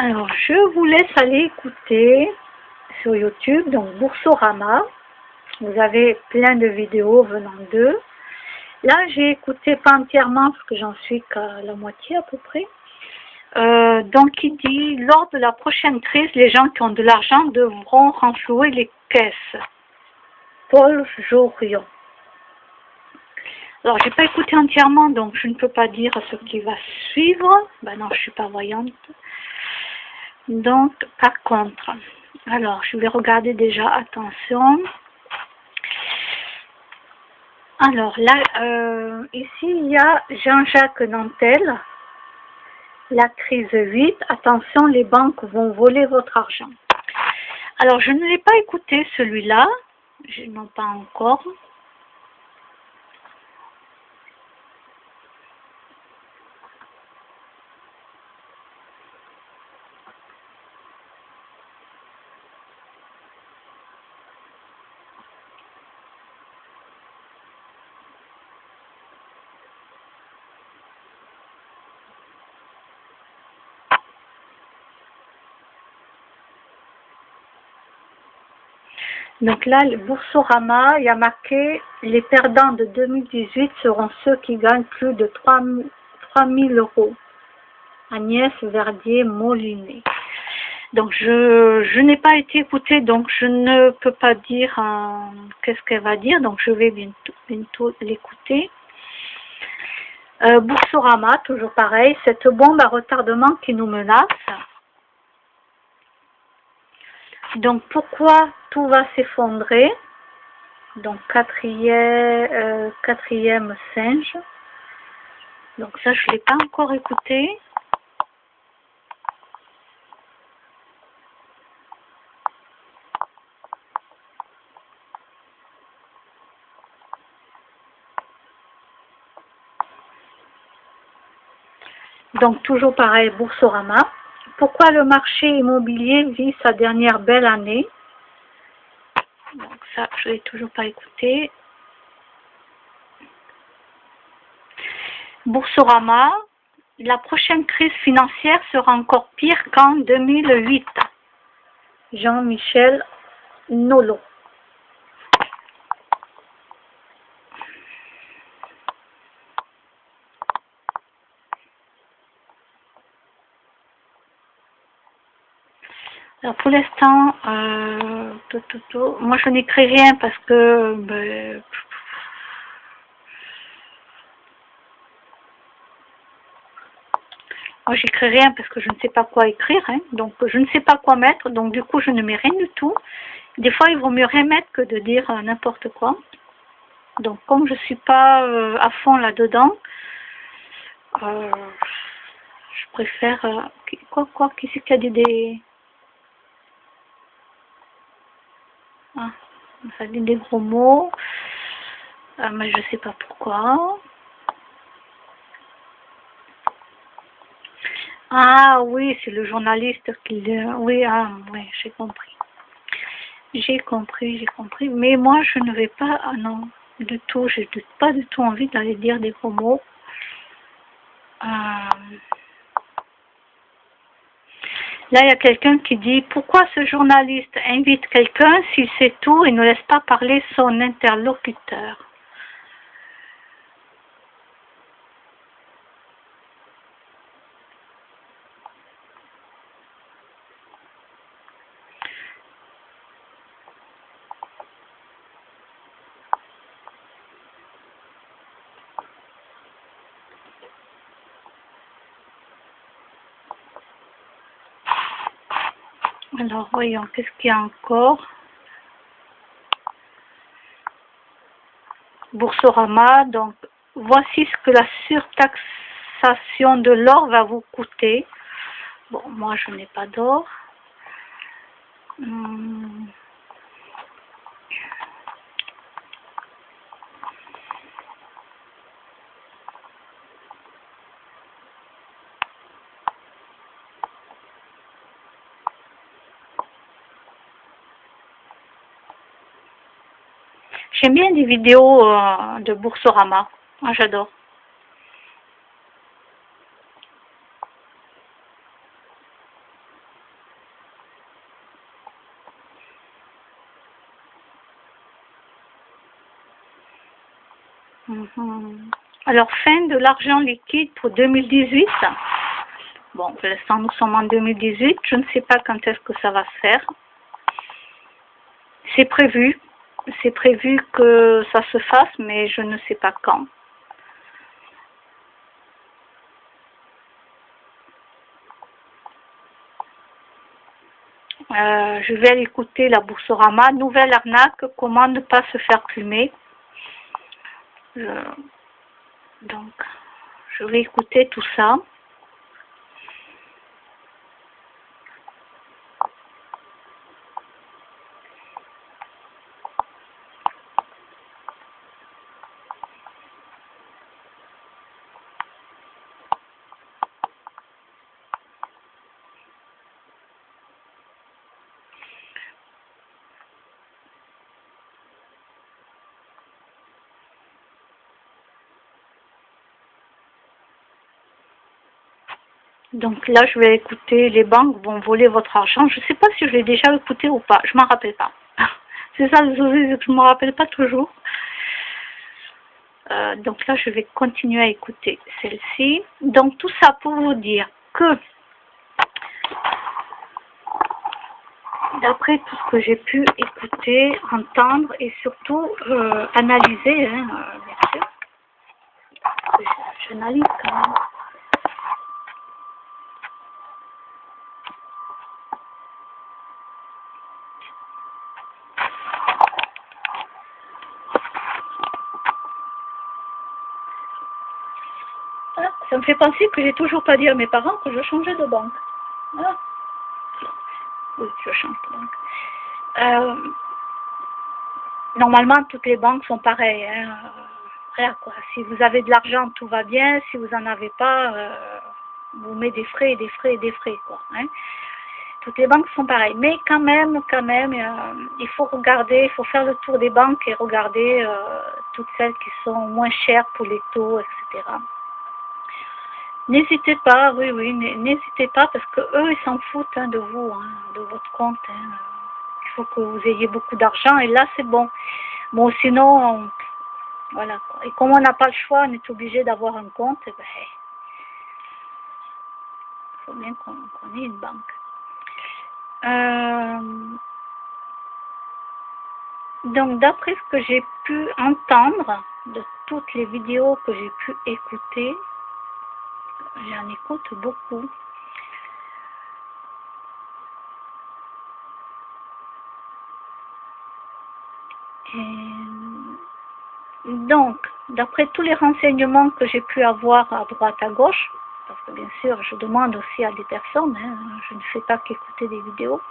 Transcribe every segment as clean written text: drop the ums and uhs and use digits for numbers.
Alors, je vous laisse aller écouter sur YouTube, donc Boursorama. Vous avez plein de vidéos venant d'eux. Là, j'ai écouté pas entièrement parce que j'en suis qu'à la moitié à peu près. Donc, il dit, lors de la prochaine crise, les gens qui ont de l'argent devront renflouer les caisses. Paul Jorion. Alors, j'ai pas écouté entièrement, donc je ne peux pas dire ce qui va suivre. Ben non, je suis pas voyante. Donc, par contre, alors, je vais regarder déjà, attention. Alors, là, ici, il y a Jean-Jacques Nantel. La crise 8, attention, les banques vont voler votre argent. Alors, je ne l'ai pas écouté, celui-là. Non, pas encore. Donc là, le Boursorama, il y a marqué « Les perdants de 2018 seront ceux qui gagnent plus de 3 000 euros ». Agnès Verdier-Molinet. Donc je n'ai pas été écoutée, donc je ne peux pas dire qu'est-ce qu'elle va dire, donc je vais bientôt l'écouter. Boursorama, toujours pareil, cette bombe à retardement qui nous menace. Donc pourquoi tout va s'effondrer? Donc quatrième singe. Donc ça je ne l'ai pas encore écouté. Donc toujours pareil, Boursorama. Pourquoi le marché immobilier vit sa dernière belle année? Donc ça, je ne l'ai toujours pas écouté. Boursorama, la prochaine crise financière sera encore pire qu'en 2008. Jean-Michel Nolot. Alors pour l'instant, moi je n'écris rien parce que moi j'écris rien parce que je ne sais pas quoi écrire, hein, donc je ne sais pas quoi mettre, donc du coup je ne mets rien du tout. Des fois il vaut mieux rien mettre que de dire n'importe quoi. Donc comme je suis pas à fond là-dedans, je préfère qui c'est qui a dit des ça dit des gros mots, mais je sais pas pourquoi. Ah oui, c'est le journaliste qui... Oui, oui, j'ai compris. J'ai compris. Mais moi, je ne vais pas... Ah non, du tout. J'ai pas du tout envie d'aller dire des gros mots. Là, il y a quelqu'un qui dit « Pourquoi ce journaliste invite quelqu'un s'il sait tout et ne laisse pas parler son interlocuteur ?» Alors, voyons, qu'est-ce qu'il y a encore? Boursorama, donc, voici ce que la surtaxation de l'or va vous coûter. Bon, moi, je n'ai pas d'or. J'aime bien des vidéos de Boursorama. Moi, j'adore. Alors, fin de l'argent liquide pour 2018. Bon, pour l'instant, nous sommes en 2018. Je ne sais pas quand est-ce que ça va se faire. C'est prévu. C'est prévu que ça se fasse, mais je ne sais pas quand. Je vais aller écouter la Boursorama. Nouvelle arnaque, comment ne pas se faire plumer. Donc, je vais écouter tout ça. Donc là, je vais écouter, les banques vont voler votre argent. Je ne sais pas si je l'ai déjà écouté ou pas, je ne m'en rappelle pas. C'est ça le souci, c'est que je ne me rappelle pas toujours. Donc là, je vais continuer à écouter celle-ci. Donc tout ça pour vous dire que, d'après tout ce que j'ai pu écouter, entendre et surtout analyser, hein, bien sûr, j'analyse quand même. Ça me fait penser que j'ai toujours pas dit à mes parents que je changeais de banque. Ah. Oui, je change de banque. Normalement, toutes les banques sont pareilles. Hein. Rien, quoi. Si vous avez de l'argent, tout va bien. Si vous n'en avez pas, vous mettez des frais, des frais, des frais, quoi. Hein. Toutes les banques sont pareilles. Mais quand même, il faut regarder, il faut faire le tour des banques et regarder toutes celles qui sont moins chères pour les taux, etc. N'hésitez pas, oui, n'hésitez pas parce que eux, ils s'en foutent hein, de vous, hein, de votre compte. Hein. Il faut que vous ayez beaucoup d'argent et là, c'est bon. Bon, sinon, voilà. Et comme on n'a pas le choix, on est obligé d'avoir un compte. Il faut bien qu'on ait une banque. Donc, d'après ce que j'ai pu entendre de toutes les vidéos que j'ai pu écouter, j'en écoute beaucoup. Et donc, d'après tous les renseignements que j'ai pu avoir à droite à gauche, parce que bien sûr, je demande aussi à des personnes, hein, je ne fais pas qu'écouter des vidéos,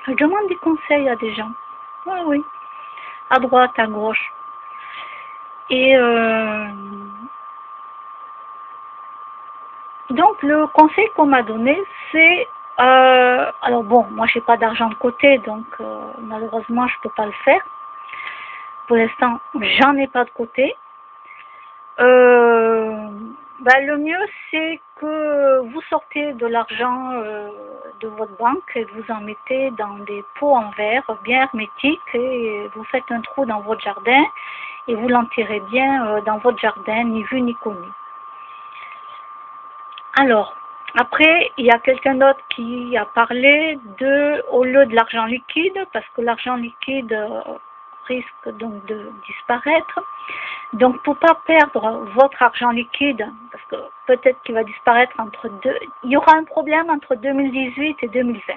je demande des conseils à des gens. Oui, à droite, à gauche. Et donc, le conseil qu'on m'a donné, c'est... alors bon, moi, je n'ai pas d'argent de côté, donc malheureusement, je ne peux pas le faire. Pour l'instant, j'en ai pas de côté. Le mieux, c'est que vous sortez de l'argent de votre banque et vous en mettez dans des pots en verre bien hermétiques et vous faites un trou dans votre jardin et vous l'enterrez bien dans votre jardin, ni vu ni connu. Alors, après, il y a quelqu'un d'autre qui a parlé au lieu de l'argent liquide, parce que l'argent liquide risque donc de disparaître. Donc, pour ne pas perdre votre argent liquide, parce que peut-être qu'il va disparaître il y aura un problème entre 2018 et 2020.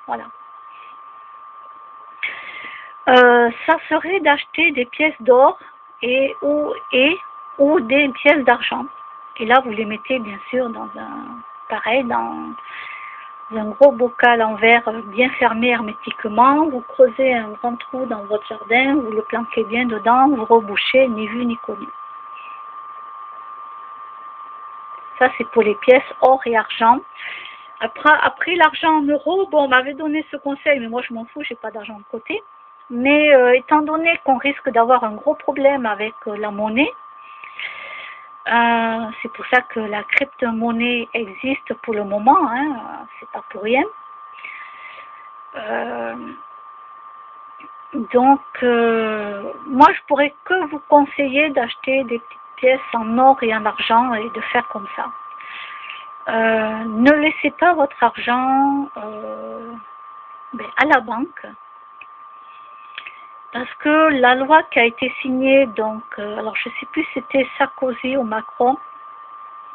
Voilà. Ça serait d'acheter des pièces d'or ou des pièces d'argent. Et là, vous les mettez bien sûr dans dans un gros bocal en verre bien fermé hermétiquement. Vous creusez un grand trou dans votre jardin, vous le planquez bien dedans, vous rebouchez, ni vu ni connu. Ça, c'est pour les pièces or et argent. Après l'argent en euros, bon, on m'avait donné ce conseil, mais moi je m'en fous, j'ai pas d'argent de côté. Mais étant donné qu'on risque d'avoir un gros problème avec la monnaie, c'est pour ça que la crypto-monnaie existe pour le moment, hein, c'est pas pour rien. Donc, moi, je pourrais que vous conseiller d'acheter des petites pièces en or et en argent et de faire comme ça. Ne laissez pas votre argent à la banque, parce que la loi qui a été signée, donc, alors je ne sais plus si c'était Sarkozy ou Macron,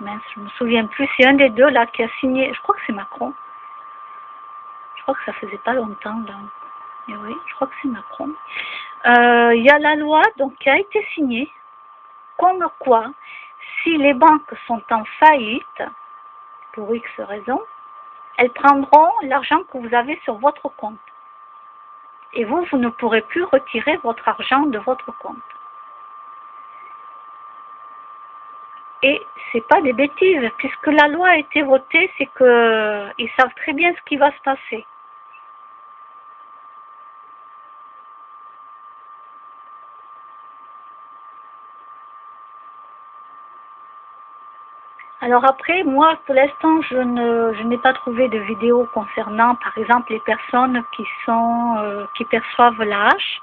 mince, je ne me souviens plus, c'est un des deux là qui a signé, je crois que c'est Macron, je crois que ça faisait pas longtemps là, et oui, je crois que c'est Macron. Il y a la loi donc qui a été signée, comme quoi, si les banques sont en faillite, pour X raisons, elles prendront l'argent que vous avez sur votre compte. Et vous ne pourrez plus retirer votre argent de votre compte. Et c'est pas des bêtises, puisque la loi a été votée, c'est qu'ils savent très bien ce qui va se passer. Alors après, moi, pour l'instant, je n'ai pas trouvé de vidéo concernant, par exemple, les personnes qui perçoivent l'âge,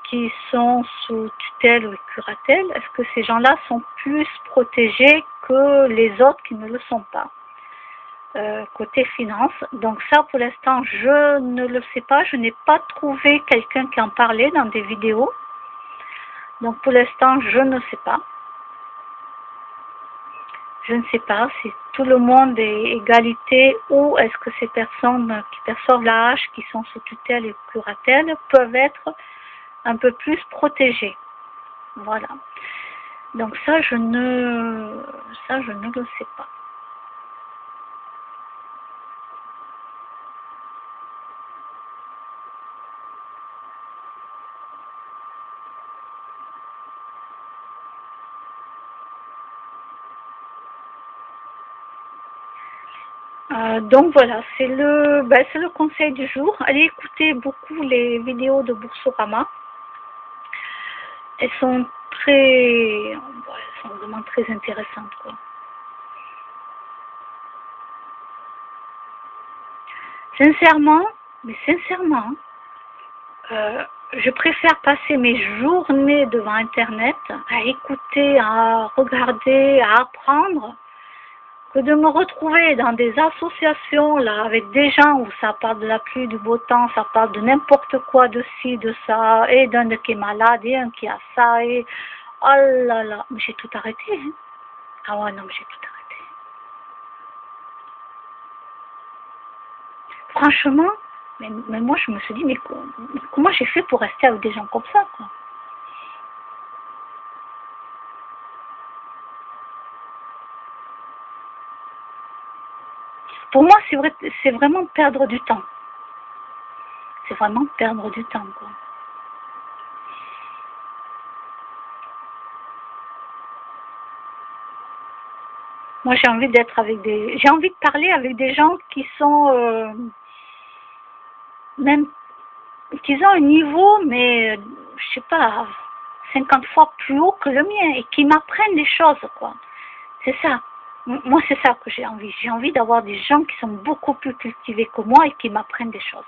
qui sont sous tutelle ou curatelle. Est-ce que ces gens-là sont plus protégés que les autres qui ne le sont pas? Côté finance. Donc ça, pour l'instant, je ne le sais pas. Je n'ai pas trouvé quelqu'un qui en parlait dans des vidéos. Donc pour l'instant, je ne sais pas. Je ne sais pas si tout le monde est égalité ou est-ce que ces personnes qui perçoivent l'AH, qui sont sous tutelle et curatelle, peuvent être un peu plus protégées. Voilà. Donc ça, je ne le sais pas. Donc voilà, c'est le conseil du jour. Allez écouter beaucoup les vidéos de Boursorama. Elles sont elles sont vraiment très intéressantes, quoi. Sincèrement, je préfère passer mes journées devant Internet à écouter, à regarder, à apprendre, que de me retrouver dans des associations là avec des gens où ça parle de la pluie, du beau temps, ça parle de n'importe quoi, de ci, de ça, et d'un qui est malade, et un qui a ça, et oh là là, mais j'ai tout arrêté, hein. Ah ouais, non, mais j'ai tout arrêté. Franchement, mais moi je me suis dit, mais comment j'ai fait pour rester avec des gens comme ça, quoi? Pour moi, c'est vraiment perdre du temps. C'est vraiment perdre du temps, quoi. Moi, j'ai envie j'ai envie de parler avec des gens qui sont, même, qui ont un niveau, mais, je sais pas, 50 fois plus haut que le mien, et qui m'apprennent des choses, quoi. C'est ça. Moi, c'est ça que j'ai envie. J'ai envie d'avoir des gens qui sont beaucoup plus cultivés que moi et qui m'apprennent des choses.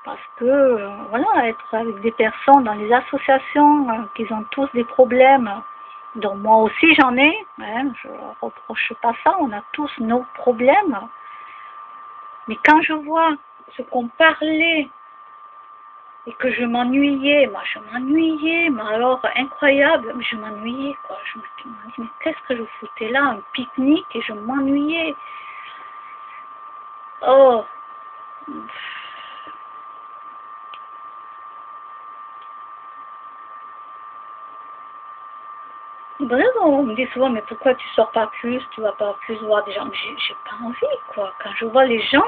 Parce que, voilà, être avec des personnes dans les associations qui ont tous des problèmes, dont moi aussi j'en ai, hein, je ne reproche pas ça, on a tous nos problèmes. Mais quand je vois ce qu'on parlait et que je m'ennuyais, mais alors incroyable, mais je m'ennuyais, quoi. Je me dis, mais qu'est-ce que je foutais là, un pique-nique, et je m'ennuyais. Oh, bref, on me dit souvent, mais pourquoi tu sors pas plus, tu vas pas plus voir des gens? J'ai pas envie, quoi. Quand je vois les gens,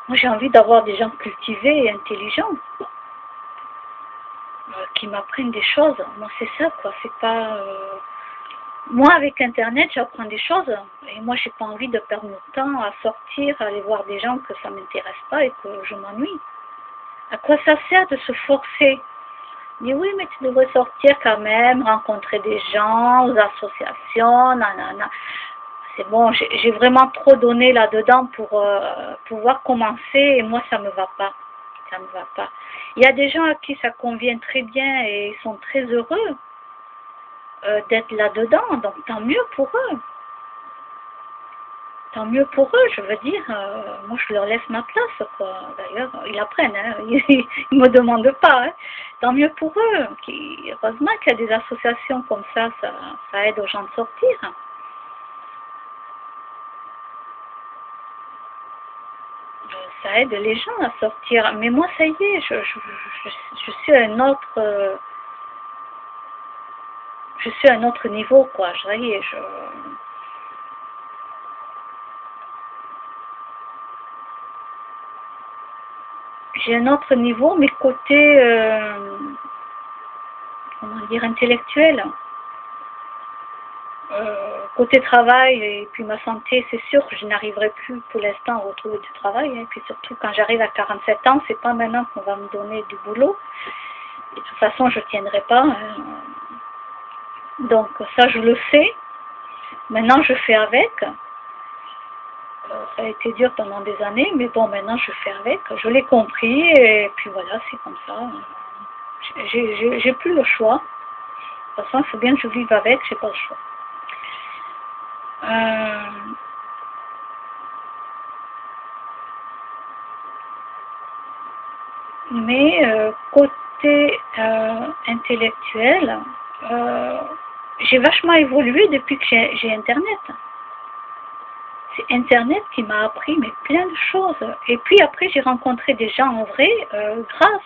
moi j'ai envie d'avoir des gens cultivés et intelligents, qui m'apprennent des choses. Moi c'est ça, quoi. C'est pas, Moi, avec Internet, j'apprends des choses. Et moi, j'ai pas envie de perdre mon temps à sortir, à aller voir des gens que ça m'intéresse pas et que je m'ennuie. À quoi ça sert de se forcer? Mais oui, mais tu devrais sortir quand même, rencontrer des gens, aux associations, nanana. C'est bon, j'ai vraiment trop donné là-dedans pour pouvoir commencer et moi, ça me va pas. Ça me va pas. Il y a des gens à qui ça convient très bien et ils sont très heureux d'être là-dedans, donc tant mieux pour eux. Tant mieux pour eux, je veux dire. Moi, je leur laisse ma place, quoi. D'ailleurs, ils apprennent, hein. Ils ne me demandent pas. Hein. Tant mieux pour eux. Heureusement qu'il y a des associations comme ça aide aux gens de sortir. Ça aide les gens à sortir. Mais moi, ça y est, je suis à un autre, je suis à un autre niveau, quoi. Ça y est, j'ai un autre niveau, mais côté, comment dire, intellectuel. Côté travail et puis ma santé, c'est sûr que je n'arriverai plus pour l'instant à retrouver du travail. Et puis surtout quand j'arrive à 47 ans, c'est pas maintenant qu'on va me donner du boulot. Et de toute façon, je ne tiendrai pas. Donc ça, je le sais. Maintenant, je fais avec. Ça a été dur pendant des années, mais bon, maintenant, je fais avec. Je l'ai compris et puis voilà, c'est comme ça. J'ai plus le choix. De toute façon, il faut bien que je vive avec, j'ai pas le choix. Mais côté intellectuel, j'ai vachement évolué depuis que j'ai Internet. C'est Internet qui m'a appris mais plein de choses. Et puis après, j'ai rencontré des gens en vrai grâce,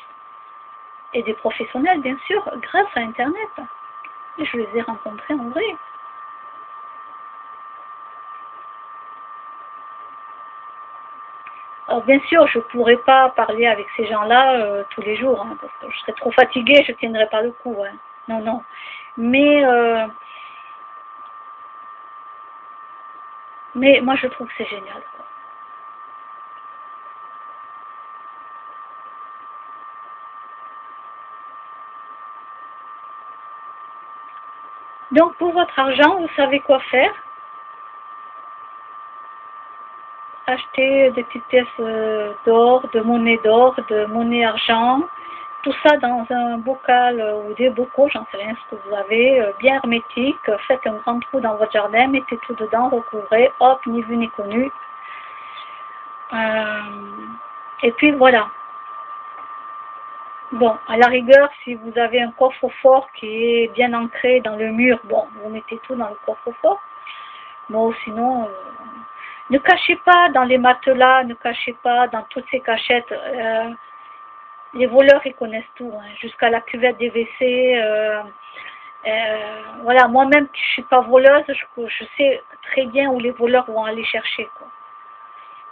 et des professionnels bien sûr, grâce à Internet. Et je les ai rencontrés en vrai. Alors bien sûr, je ne pourrais pas parler avec ces gens-là tous les jours, hein, parce que je serais trop fatiguée, je ne tiendrais pas le coup. Hein. Non, non. Mais moi, je trouve que c'est génial. Quoi. Donc, pour votre argent, vous savez quoi faire. Acheter des petites pièces d'or, de monnaie argent, tout ça dans un bocal ou des bocaux, j'en sais rien ce que vous avez, bien hermétique, faites un grand trou dans votre jardin, mettez tout dedans, recouvrez, hop, ni vu ni connu. Et puis voilà. Bon, à la rigueur, si vous avez un coffre-fort qui est bien ancré dans le mur, bon, vous mettez tout dans le coffre-fort. Bon, sinon, ne cachez pas dans les matelas, ne cachez pas dans toutes ces cachettes. Les voleurs, ils connaissent tout, hein, jusqu'à la cuvette des WC. Voilà, moi-même, je ne suis pas voleuse, je sais très bien où les voleurs vont aller chercher, quoi.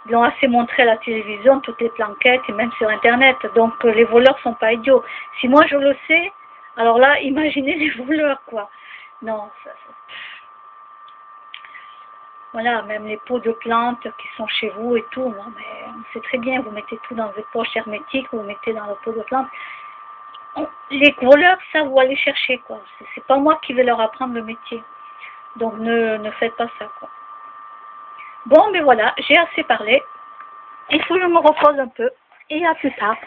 Ils l'ont assez montré à la télévision, toutes les planquettes et même sur Internet. Donc les voleurs sont pas idiots. Si moi je le sais, alors là, imaginez les voleurs, quoi. Non, voilà, même les pots de plantes qui sont chez vous et tout, non, mais on sait très bien, vous mettez tout dans votre poche hermétique, vous mettez dans le pot de plantes. Les voleurs savent où aller chercher, quoi. C'est pas moi qui vais leur apprendre le métier. Donc ne faites pas ça, quoi. Bon, mais voilà, j'ai assez parlé. Il faut que je me repose un peu. Et à plus tard.